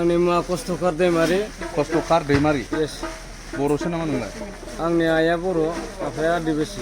आंनि मुङा कस्तकार दैमारि। कस्तकार दैमारि। यस। बर'सो नामा नोंलाय? आंनि आइया बर', आफाया आदिबासि।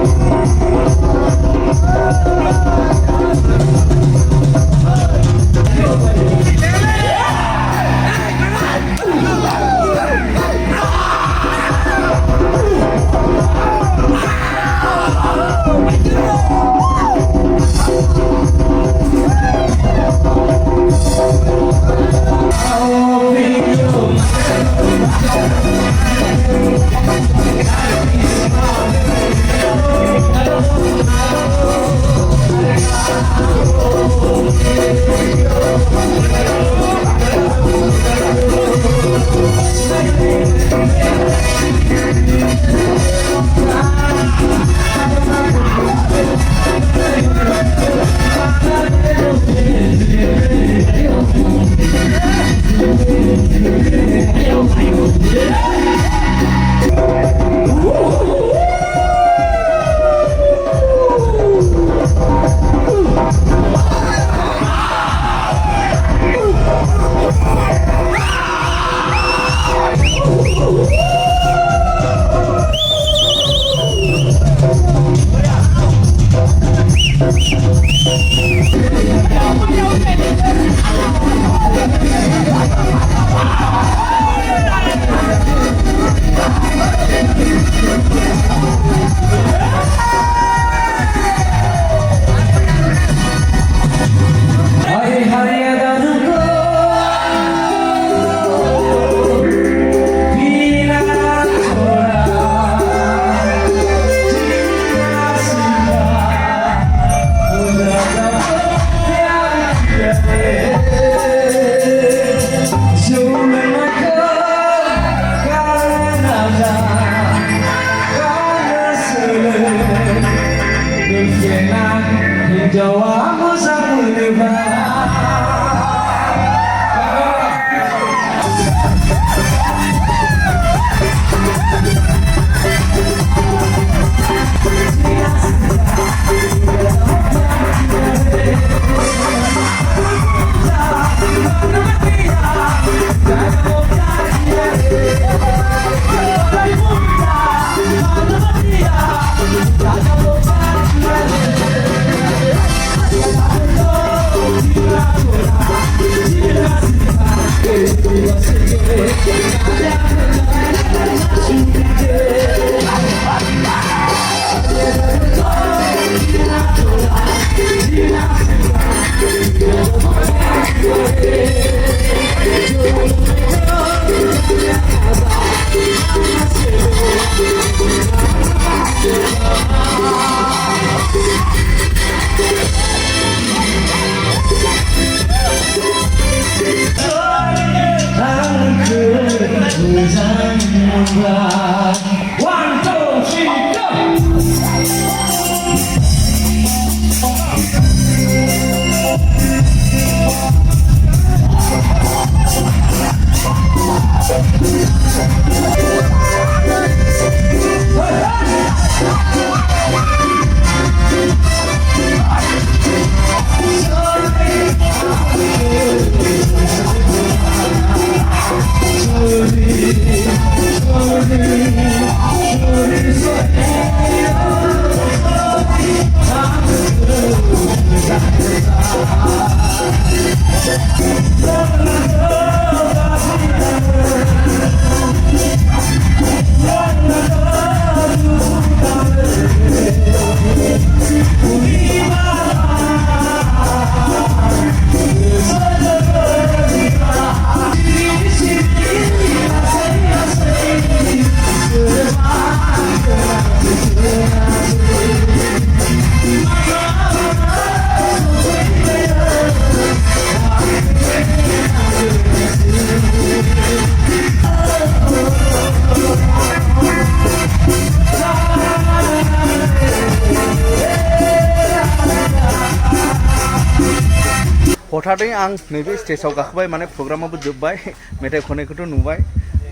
हठादै आं नैबे स्टेजाव गाखोबाय माने प्रग्रामाबो जोब्बाय मेथाइ खननायखौथ' नुबाय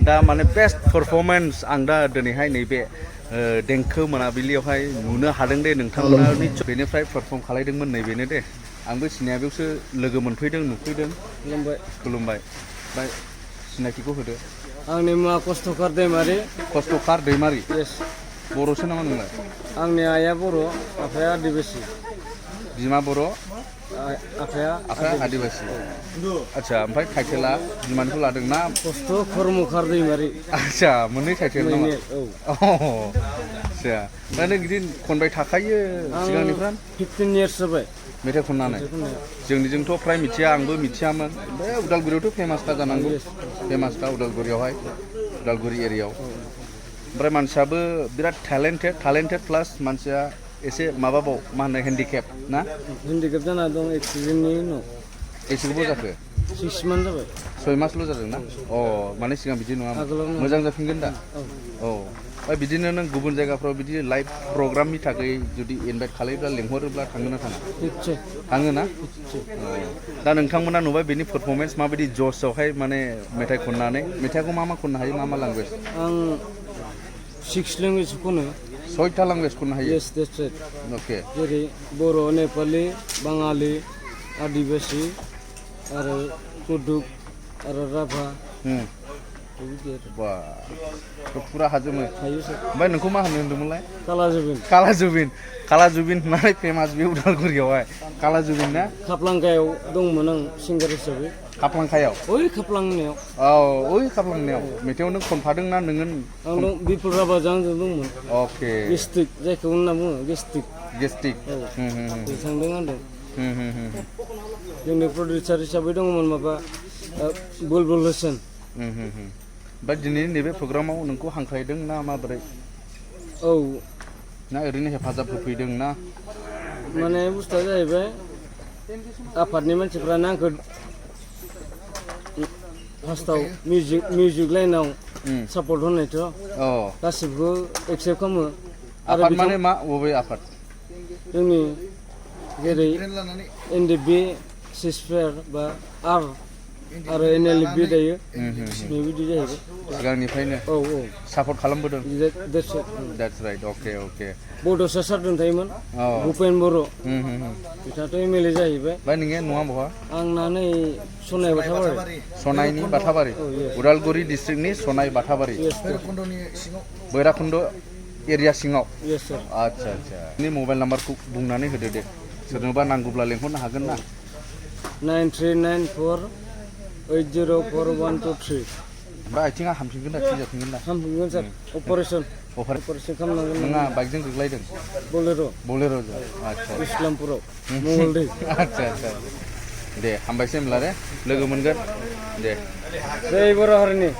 दा माने बेस्ट पारफरमेन्स आं दा दिनैहाय नैबे देंखो मोनाबिलियावहाय नुनो हादों दे नोंथांमोना निश्चय बेनिफ्राय पारफर्म खालायदोंमोन नैबेनो दे आंबो सिनाया बेयावसो लोगो मोनफैदों नुफैदों खुलुमबाय ओमफ्राय सिनायथिखौ होदो आंनि मुङा कस्तकार दैमारि खस्थ'खार दैमारि येस बर'सो नामा नोंलाय आंनि आइया बर' आफाया आदिबासि बिमा बर' आफाया आफाया आदिबासि आच्छा ओमफ्राय टाइटेला बिमानिखौ लादों ना कस्त' कर्मकार दैमारि आच्छा मोननै टाइटेल नामा मोननै, औ आच्छा दा नों बिदि खनबाय थाखायो सिगांनिफ्राय 15 years जाबाय मेथाइ खननानै जोंनिजोंथ' फ्राय मिथिया आंबो मिथियामोन बे उदालगुरियावथ' फेमासखा जानांगौ फेमासखा उदालगुरियावहाय उदालगुरि एरियायाव ओमफ्राय मानसियाबो बिराद टेलेन्टेड प्लास मानसिया एसे माबाबाव मा होनो हेन्डिकेप ना हेन्डिकेप जाना दं एक्सिडेन्टनि उनाव एसे गोबाव जाखो 6 months जाबाय 6 मासल' जादों ना माने सिगां बिदि नङा आगोलाव मोजां जाफिनगोन दा ओमफ्राय बिदिनो नों गुबुन जायगाफ्राव बिदि लाइभ प्रग्रामनि थाखाय जुदि इनभाइट खालायोब्ला लिंहरोब्ला थाङो ना थाङा निस्सय थाङो ना दा नोंथांमोना नुबाय बेनि पारफरमेन्स माबायदि जसआवहाय माने मेथाइ खननानै मेथाइखौ मा खननो हायो मा लेंगुवेज आं 6 language खनो 6टा लेंगुवेज खननो हायो येस दैट्स राइट अके जेरै बर' नेपालि बाङालि आदिबासि आरो कुडुक आरो राभा बिदि आरो बा फुरा हाजोबो हायो सार ओमफ्राय नोंखौ मा होनो होनदोंमोनलाय कालाजुबिन कालाजुबिन होननानै फेमास बे उदालगुरियावहाय कालाजुबिन ना खाप्लांगायाव दंमोन आं सिंगार हिसाबै खाप्लांखायाव ओइ खाप्लांनायाव ओइ खाप्लांनायाव मेथाइआव नों खनफादों ना नोङो आं दं बिपुल राभाजों आंजों दंमोन अके गेस्टिक जायखौ होनना बुङो गेस्टिक गेस्टिक थांदों आंदों जोंनि प्रडिउसार हिसाबै दङमोन माबा बुलबुल हुसेन ओमफ्राय दिनै नैबे प्रग्रामाव नोंखौ हांख्रायदों ना माबोरै औ ना ओरैनो हेफाजाब होफैदों ना माने बुस्थुआ जाहैबाय आफादनि मानसिफ्रानो आंखौ फार्स्टआव मिउजिक लाइनाव सापर्ट होनायथ' गासिबो एक्सेप्ट खालामो आफाद माने मा बबे आफाद जोंनि जेरै एनडिबि सिसफेयार बा आरो एनएलबि दायो बेबायदि जाहैबाय सिगांनिफ्रायनो औ सापर्ट खालामबोदों द्याट्स राइट अके बड'सा सारजों थायोमोन भुपेन बर' बिथाङाथ' एमएलए जाहैबाय ओमफ्राय नोङो नङा बहा आंना नै सनाय बाथाबारि सनाइनि बाथाबारि उदालगुरि डिस्ट्रिक्टनि सनाइ बाथाबारि बैराखुन्द एरिया सिङाव आच्छा नि मबाइल नाम्बारखौ बुंनानै होदो दे सोरनोबा नांगौब्ला लेंहरनो हागोन ना 9394804123 ओमफ्राय आथिङा हामफिनगोन ना थैजाफिनगोन ना हामफिनगोन सार अपारेसन खालामनांगोन नोंहा बाइकजों गोग्लैदों बलेर'जों आच्छा इस्लामपुराव मंगलदै आच्छा दे हामबायसै होमब्ला दे लोगो मोनगोन दे जै बर' हारिनि